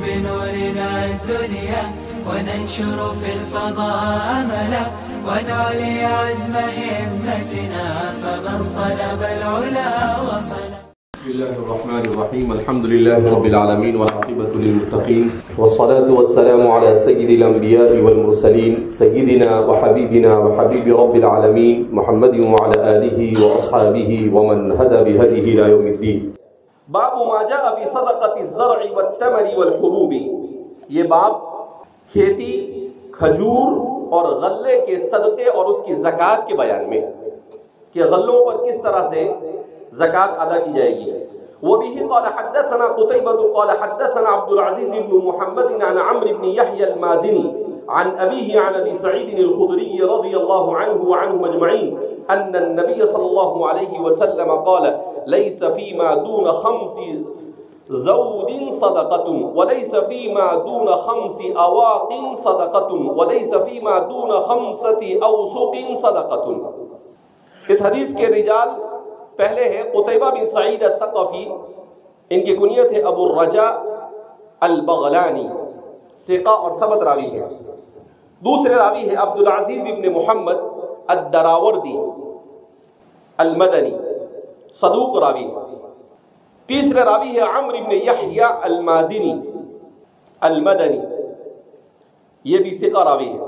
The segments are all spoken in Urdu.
بنورنا الدنيا وننشر في الفضاء أملا ونعلي عزم همتنا فمن طلب العلا وصل. بسم الله الرحمن الرحيم. الحمد لله رب العالمين والعاقبة للمتقين والصلاة والسلام على سيد الأنبياء والمرسلين سيدنا وحبيبنا وحبيب رب العالمين محمد وعلى آله وأصحابه ومن هدى بهديه إلى يوم الدين. باب ما جاء في صدقة الزرع والتمر والحبوب. یہ باب کھیتی، کھجور اور غلے کے صدقے اور اس کی زکوٰۃ کے بیان میں کہ غلوں پر کس طرح سے زکوٰۃ ادا کی جائے گی. وبه قال حدثنا قتيبة قال حدثنا عبد العزيز بن محمد عن عمرو بن يحيى المازني عن أبيه عن أبي سعيد الخدري رضي الله عنه وعنهم أجمعين أن النبي صلى الله عليه وسلم قال ليس فيما دون 5 زود صدقة وليس فيما دون 5 أواق صدقة وليس فيما دون 5 أوسق صدقة. اس حدیث کے رجال پہلے ہے قتیبہ بن سعید الثقفی، ان کی کنیت ہے ابو الرجاء البغلانی، ثقہ اور ثبت راوی ہے. دوسرے راوی ہے عبد العزیز بن محمد الدراوردی المدنی، صدوق راوی. تیسرے راوی ہے عمرو بن یحییٰ المازنی المدنی، یہ بھی ثقہ راوی ہے.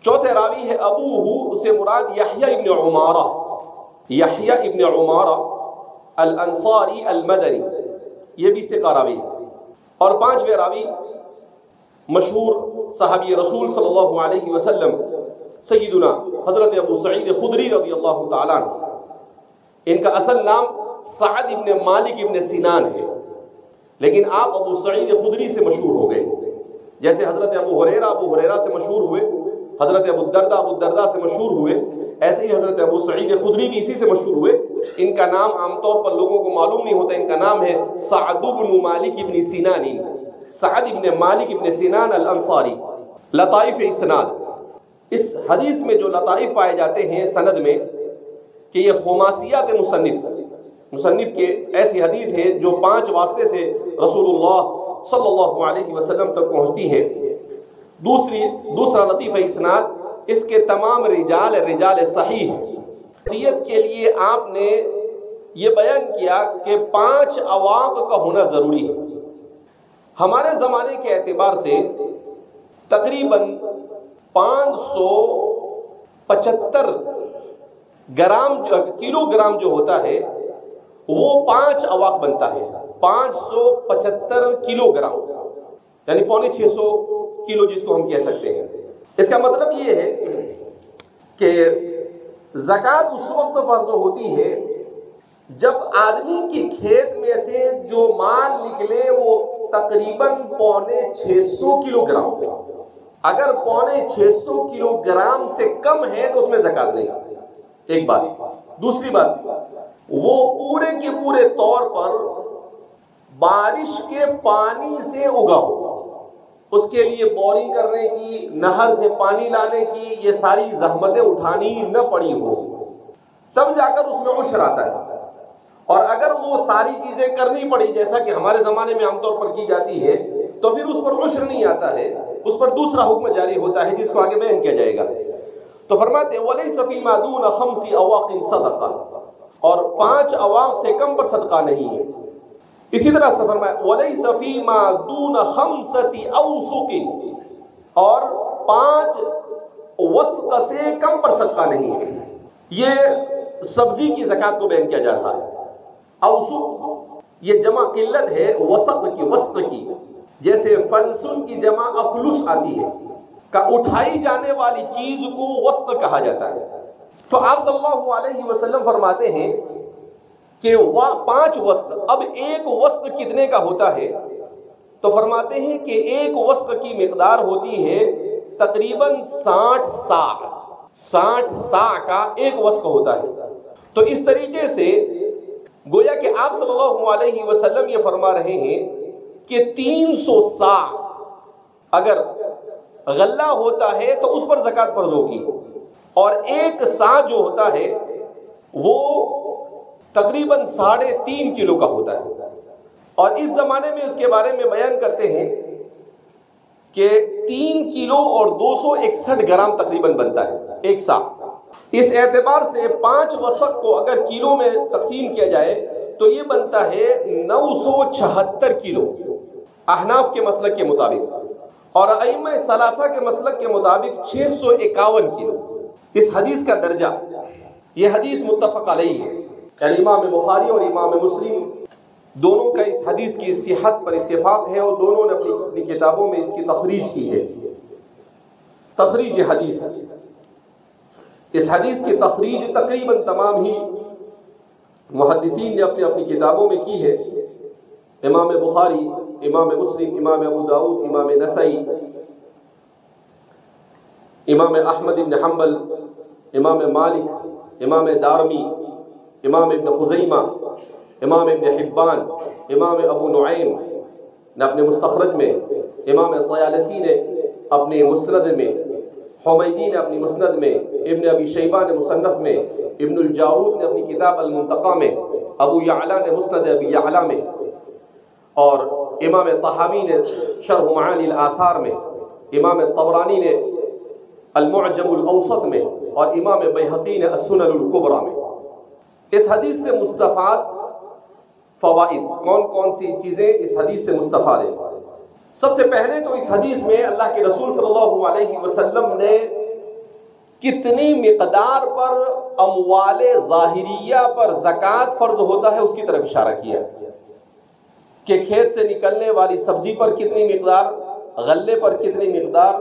چوتھے راوی ہے ابوہ، اسے مراد یحییٰ ابن عمارہ، یحییٰ ابن عمارہ الانصاری المدنی، یہ بھی ثقہ راوی ہے. اور پانچویں راوی مشہور صحابی رسول صلی اللہ علیہ وسلم سیدنا حضرت ابو سعید خدری رضی اللہ تعالیٰ عنہ. ان کا اصل نام سعد ابن مالک ابن سنان ہے، لیکن آپ ابو سعید خدری سے مشہور ہو گئے. جیسے حضرت ابو ہریرہ سے مشہور ہوئے، حضرت ابو الدرداء سے مشہور ہوئے، ایسے ہی حضرت ابو سعید خدری بھی اسی سے مشہور ہوئے. ان کا نام عام طور پر لوگوں کو معلوم نہیں ہوتا. ان کا نام ہے سعد بن مالک ابن سنان، سعد ابن مالک ابن سنان الانصاری. لطائف اسناد، اس حدیث میں جو لطائف پائے جاتے ہیں سند میں کہ یہ خماسیات مصنف کے ایسی حدیث ہے جو 5 واسطے سے رسول اللہ صلی اللہ علیہ وسلم تک پہنچتی ہے. دوسرا لطیف اسناد، اس کے تمام رجال صحیح ہیں. حیثیت کے لیے آپ نے یہ بیان کیا کہ 5 اواق کا ہونا ضروری ہے. ہمارے زمانے کے اعتبار سے تقریباً 575 کلو گرام جو ہوتا ہے وہ 5 اواق بنتا ہے. 575 کلو گرام یعنی 650 کلو جس کو ہم کہہ سکتے ہیں. اس کا مطلب یہ ہے کہ زکوٰۃ اس وقت فرض ہوتی ہے جب آدمی کی کھیت میں سے جو مال نکلے وہ تقریباً 650 کلو گرام ہو. اگر 650 کلو گرام سے کم ہے تو اس میں زکوٰۃ نہیں. ایک بات. دوسری بات، وہ پورے کے پورے طور پر بارش کے پانی سے اگا ہو. اس کے لیے بورنگ کرنے کی، نہر سے پانی لانے کی یہ ساری زحمتیں اٹھانی نہ پڑی ہو، تب جا کر اس میں عشر آتا ہے. اور اگر وہ ساری چیزیں کرنی پڑی جیسا کہ ہمارے زمانے میں عام طور پر کی جاتی ہے تو پھر اس پر عشر نہیں آتا ہے، اس پر دوسرا حکم جاری ہوتا ہے جس کو آگے بیان کیا جائے گا. تو فرماتے ہیں وَلَيْسَ فِيمَا دُونَ 5 أَوَاقٍ صَدَقَةٌ، اور 5 اواق سے کم پر صدقہ نہیں ہے. اسی طرح سے فرمایا وَلَيْسَ فِيمَا دُونَ 5 أَوْسُقٍ، اور 5 وسق سے کم پر صدقہ نہیں ہے. یہ سبزی کی زکوٰۃ کو بیان کیا جا رہا ہے. اوسق یہ جمع قلت ہے وسق کی، جیسے فلسن کی جمع افلس آتی ہے، کا اٹھائی جانے والی چیز کو وسق کہا جاتا ہے. تو آپ صلی اللہ علیہ وسلم فرماتے ہیں کہ 5 وسق. اب ایک وسق کتنے کا ہوتا ہے؟ تو فرماتے ہیں کہ ایک وسق کی مقدار ہوتی ہے تقریباً 60 سا کا ایک وسق ہوتا ہے. تو اس طریقے سے گویا کہ آپ صلی اللہ علیہ وسلم یہ فرما رہے ہیں کہ 300 سا اگر غلہ ہوتا ہے تو اس پر زکوٰۃ فرض ہوگی، اور 1 سا جو ہوتا ہے وہ تقریباً 3.5 کلو کا ہوتا ہے. اور اس زمانے میں اس کے بارے میں بیان کرتے ہیں کہ 3 کلو اور 261 گرام تقریباً بنتا ہے ایک سا۔ اس اعتبار سے 5 وسق کو اگر کلو میں تقسیم کیا جائے تو یہ بنتا ہے 976 کلو احناف کے مسلک کے مطابق، اور ائمہ ثلاثہ کے مسلک کے مطابق 651 کلو اس حدیث کا درجہ۔ یہ حدیث متفق علیہ ہے، یعنی امام بخاری اور امام مسلم دونوں کا اس حدیث کی صحت پر اتفاق ہے، اور دونوں نے اپنی کتابوں میں اس کی تخریج کی ہے۔ تخریج حدیث، اس حدیث کی تخریج تقریباً تمام ہی محدثین نے اپنی کتابوں میں کی ہے۔ امام بخاری، امام مسلم، امام ابو داؤد، امام نسائی، امام احمد بن حنبل، امام مالک، امام دارمی، امام ابن خزیمہ، امام ابن حبان، امام ابو نعیم نے اپنے مستخرج میں، امام طیالسی نے اپنے مسند میں، حمیدی نے اپنی مسند میں، ابن ابی شیبہ نے مصنف میں، ابن الجارود نے اپنی کتاب المنتقى میں، ابو یعلا نے مسند ابی یعلا میں، اور امام طحاوی نے شرح معانی الآثار میں، امام طبرانی نے المعجم الاوسط میں، اور امام بیہقی نے السنن الکبریٰ میں۔ اس حدیث سے مستفاد فوائد، کون کون سی چیزیں اس حدیث سے مستفاد ہیں؟ سب سے پہلے تو اس حدیث میں اللہ کے رسول صلی اللہ علیہ وسلم نے کتنی مقدار پر اموال ظاہریہ پر زکوٰۃ فرض ہوتا ہے اس کی طرف اشارہ کیا، کہ کھیت سے نکلنے والی سبزی پر کتنی مقدار، غلے پر کتنی مقدار،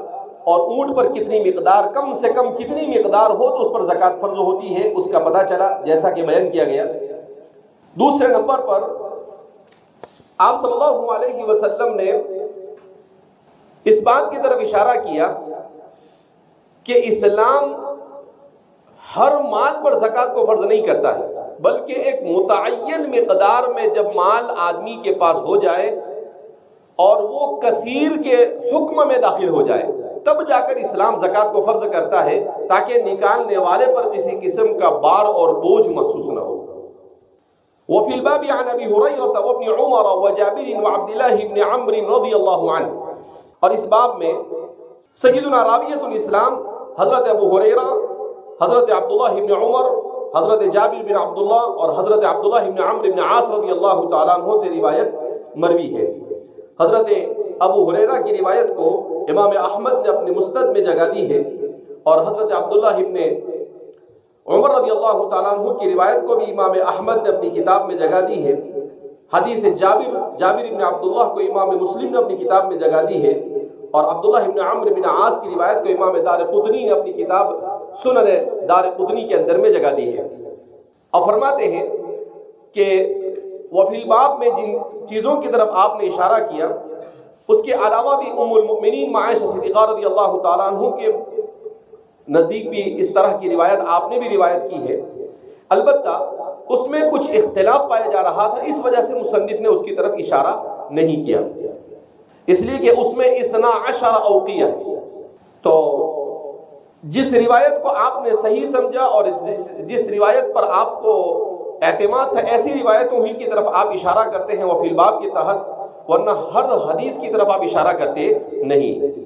اور اونٹ پر کتنی مقدار، کم سے کم کتنی مقدار ہو تو اس پر زکوٰۃ فرض ہوتی ہے، اس کا پتہ چلا جیسا کہ بیان کیا گیا۔ دوسرے نمبر پر آپ صلی اللہ علیہ وسلم نے اس بات کی طرف اشارہ کیا کہ اسلام ہر مال پر زکوٰۃ کو فرض نہیں کرتا ہے، بلکہ ایک متعین مقدار میں جب مال آدمی کے پاس ہو جائے اور وہ کثیر کے حکم میں داخل ہو جائے تب جا کر اسلام زکوٰۃ کو فرض کرتا ہے، تاکہ نکالنے والے پر کسی قسم کا بار اور بوجھ محسوس نہ ہو۔ وفي الباب عن ابي هريره وابن عمر وجابر وعبد الله بن عمرو رضي الله عنه، اور اس باب میں سیدنا راویۃ الاسلام حضرت ابو ہریرہ، حضرت عبداللہ بن عمر، حضرت جابر بن عبداللہ اور حضرت عبداللہ بن عمرو بن عاص رضی اللہ تعالیٰ عنہ سے روایت مروی ہے۔ حضرت ابو ہریرہ کی روایت کو امام احمد نے اپنے مسند میں جگہ دی ہے، اور حضرت عبداللہ بن عمر رضی اللہ تعالیٰ عنہ کی روایت کو بھی امام احمد نے اپنی کتاب میں جگہ دی ہے۔ حدیث جابر بن عبداللہ کو امام مسلم نے اپنی کتاب میں جگہ دی ہے، اور عبداللہ بن عمرو بن عاص کی روایت کو امام دارقطنی نے اپنی کتاب سنن دارقطنی کے اندر میں جگہ دی ہے۔ اور فرماتے ہیں کہ وفی الباب میں جن چیزوں کی طرف آپ نے اشارہ کیا، اس کے علاوہ بھی ام المؤمنین عائشہ صدیقہ رضی اللہ تعالیٰ عنہ کے نزدیک بھی اس طرح کی روایت آپ نے بھی روایت کی ہے، البتہ اس میں کچھ اختلاف پایا جا رہا تھا، اس وجہ سے مصنف نے اس کی طرف اشارہ نہیں کیا، اس لیے کہ اس میں 12 اوقیہ، تو جس روایت کو آپ نے صحیح سمجھا اور جس روایت پر آپ کو اعتماد تھا، ایسی روایتوں ہی کی طرف آپ اشارہ کرتے ہیں وفی الباب کے تحت، ورنہ ہر حدیث کی طرف آپ اشارہ کرتے نہیں۔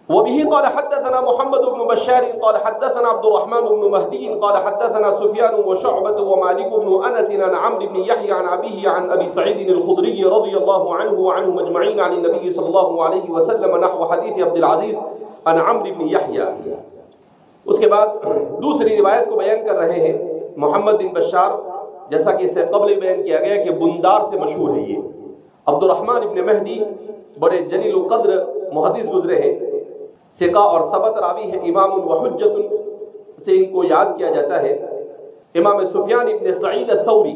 وبه قال حدثنا محمد بن بشار قال حدثنا عبد الرحمن بن مهدي قال حدثنا سفيان وشعبة ومالك بن أنس عن عمرو بن يحيى عن أبيه عن أبي سعيد الخدري رضي الله عنه وعنهم أجمعين عن النبي صلى الله عليه وسلم نحو حديث عبد العزيز عن عمرو بن يحيى۔ اس کے بعد دوسری روایت کو بیان کر رہے ہیں محمد بن بشار، جیسا کہ اس سے قبل بیان کیا گیا کہ بندار سے مشہور ہے یہ۔ عبد الرحمن بن مہدی بڑے جلیل القدر محدث گزرے ہیں، ثقہ اور ثبت راوی ہے، امام و حجت سے ان کو یاد کیا جاتا ہے۔ امام سفیان ابن سعید الثوری،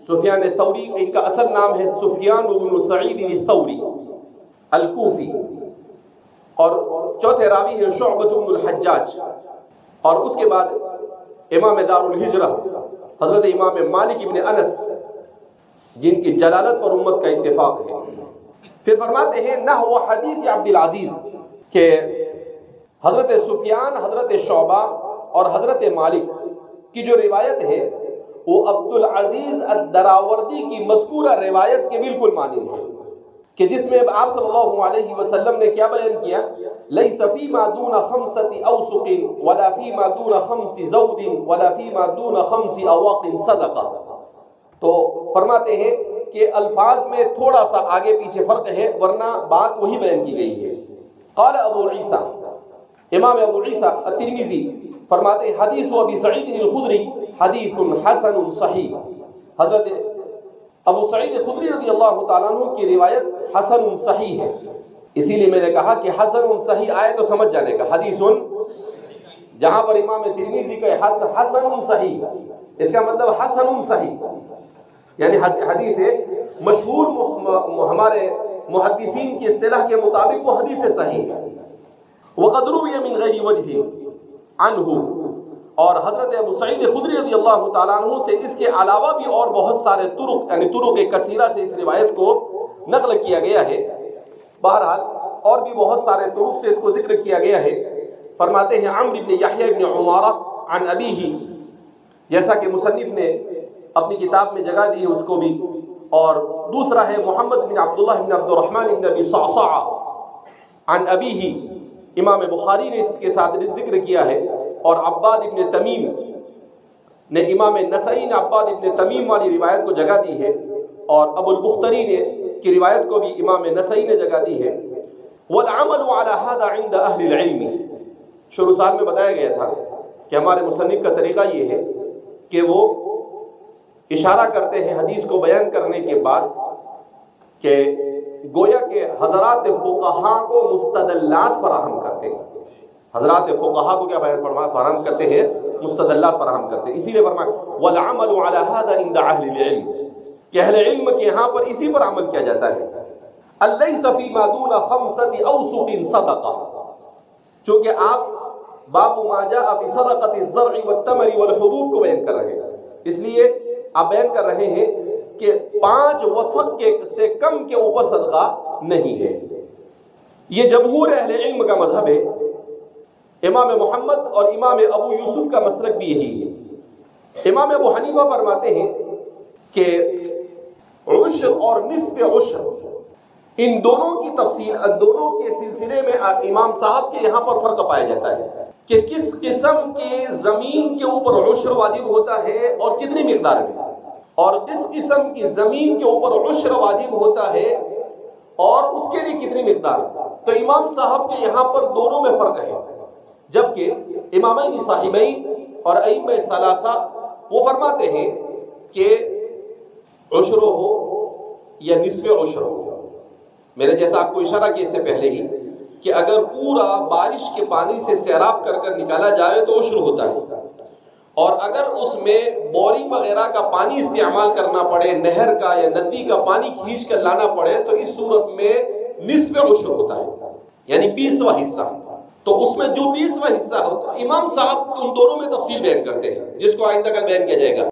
سفیان ثوری ان کا اصل نام ہے سفیان بن سعید الثوری الکوفی، اور چوتھے راوی ہے شعبۃ بن الحجاج، اور اس کے بعد امام دار الہجرہ حضرت امام مالک ابن انس، جن کی جلالت پر امت کا اتفاق ہے۔ پھر فرماتے ہیں نحو حدیث عبد العزیز، کہ حضرت سفیان، حضرت شعبہ اور حضرت مالک کی جو روایت ہے وہ عبد العزیز الدراوردی کی مذکورہ روایت کے بالکل مانند ہے، کہ جس میں آپ صلی اللہ علیہ وسلم نے کیا بیان کیا، لیس فیما دون خمسۃ اوسق ولا فیما دون خمس زود ولا فیما دون خمس اواق صدقہ. تو فرماتے ہیں کہ الفاظ میں تھوڑا سا آگے پیچھے فرق ہے، ورنہ بات وہی بیان کی گئی ہے. قال ابو عیسیٰ، امام ابو عیسیٰ الترمذی فرماتے ہیں حدیث ابی سعید الخدری حدیث حسن صحیح. حضرت ابو سعید خدری رضی اللہ تعالیٰ عنہ کی روایت حسن صحیح ہے. اسی لیے میں نے کہا کہ حسن صحیح آئے تو سمجھ جانے کا. حدیث جہاں پر امام ترمذی کا حسن صحیح، اس کا مطلب حسن صحیح، یعنی حدیث مشہور ہمارے محدثین کی اصطلاح کے مطابق وہ حدیث صحیح ہے. وقد روی من غیر وجہ عنہ، اور حضرت ابو سعید خدری رضی اللہ تعالیٰ عنہ سے اس کے علاوہ بھی اور بہت سارے طرق یعنی طرق کثیرہ سے اس روایت کو نقل کیا گیا ہے. بہرحال اور بھی بہت سارے طرق سے اس کو ذکر کیا گیا ہے. فرماتے ہیں عمرو بن یحییٰ بن عمارہ عن ابیہ، جیسا کہ مصنف نے اپنی کتاب میں جگہ دی ہے اس کو بھی. اور دوسرا ہے محمد بن عبداللہ بن عبد الرحمن بن ابی صعصع عن ابیہ، امام بخاری نے اس کے ساتھ ذکر کیا ہے. اور عباد ابن تمیم نے، امام نسائی نے عباد ابن تمیم والی روایت کو جگہ دی ہے، اور ابو البختری نے کی روایت کو بھی امام نسائی نے جگہ دی ہے. والعمل على هذا عند اہل العلم، شروع سال میں بتایا گیا تھا کہ ہمارے مصنف کا طریقہ یہ ہے کہ وہ اشارہ کرتے ہیں حدیث کو بیان کرنے کے بعد کہ گویا کہ حضرات فقہاء کو مستدلات فراہم کرتے ہیں. حضرات فقہاء کو کیا فراہم کرتے ہیں؟ مستدلات فراہم کرتے ہیں. اسی لیے فرمایا والعمل على هذا عند اہل العلم، کہ اہل علم کے یہاں پر اسی پر عمل کیا جاتا ہے. الیس فیما دون خمسۃ اوسق صدقہ، چونکہ آپ باب ما جاء فی صدقۃ الزرع والتمر والحبوب کو بیان کر رہے ہیں، اس لیے آپ بیان کر رہے ہیں کہ 5 وسق سے کم کے اوپر صدقہ نہیں ہے. یہ جمہور اہل علم کا مذہب ہے. امام محمد اور امام ابو یوسف کا مسلک بھی یہی ہے. امام ابو حنیفہ فرماتے ہیں کہ عشر اور نصف عشر، ان دونوں کی تفصیل، دونوں کے سلسلے میں امام صاحب کے یہاں پر فرق پایا جاتا ہے کہ کس قسم کے زمین کے اوپر عشر واجب ہوتا ہے اور کتنی مقدار میں، اور کس قسم کی زمین کے اوپر عشر واجب ہوتا ہے اور اس کے لیے کتنی مقدار. تو امام صاحب کے یہاں پر دونوں میں فرق ہے، جبکہ امامین صاحبین اور ائمہ ثلاثہ وہ فرماتے ہیں کہ عشر ہو یا نصف عشر ہو. میں نے جیسا آپ کو اشارہ کیا اس سے پہلے ہی کہ اگر پورا بارش کے پانی سے سیراب کر کر نکالا جائے تو عشر ہوتا ہے، اور اگر اس میں بورنگ وغیرہ کا پانی استعمال کرنا پڑے، نہر کا یا ندی کا پانی کھینچ کر لانا پڑے، تو اس صورت میں نصف عشر ہوتا ہے، یعنی 20واں حصہ. تو اس میں جو 20واں حصہ ہوتا ہے، امام صاحب ان دونوں میں تفصیل بیان کرتے ہیں، جس کو آئندہ کل بیان کیا جائے گا.